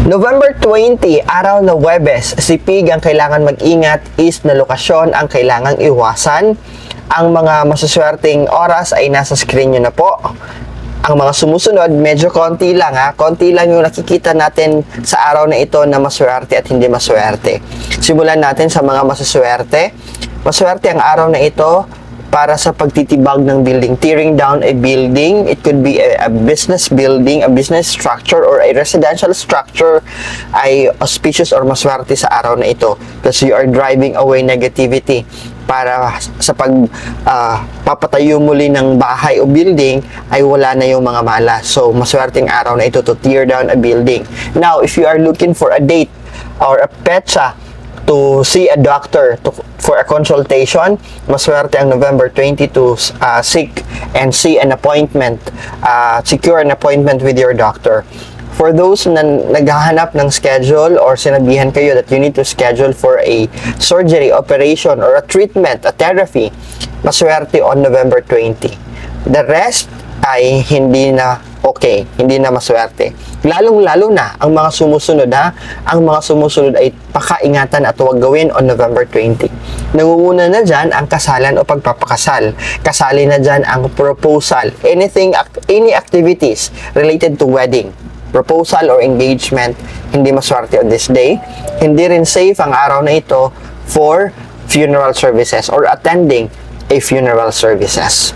November 20, araw na Huwebes, sipig ang kailangan mag-ingat, is na lokasyon ang kailangang iwasan. Ang mga masuswerteng oras ay nasa screen nyo na po. Ang mga sumusunod, medyo konti lang ha. Konti lang yung nakikita natin sa araw na ito na maswerte at hindi maswerte. Simulan natin sa mga masuswerte. Maswerte ang araw na ito para sa pagtitibag ng building. Tearing down a building, it could be a business building, a business structure, or a residential structure ay auspicious or maswerte sa araw na ito kasi you are driving away negativity para sa papatayo muli ng bahay o building ay wala na yung mga malas. So, maswerteng araw na ito to tear down a building. Now, if you are looking for a date or a petsa to see a doctor for a consultation, maswerte ang November 20 to seek and see an appointment, secure an appointment with your doctor. For those na naghahanap ng schedule or sinabihan kayo that you need to schedule for a surgery, operation, or a treatment, a therapy, maswerte on November 20. The rest ay hindi na okay, hindi na maswerte. Lalong-lalo na ang mga sumusunod ha. Ang mga sumusunod ay pakaingatan at huwag gawin on November 20. Nangunguna na dyan ang kasalan o pagpapakasal. Kasali na dyan ang proposal. Any activities related to wedding, proposal or engagement, hindi maswerte on this day. Hindi rin safe ang araw na ito for funeral services or attending a funeral services.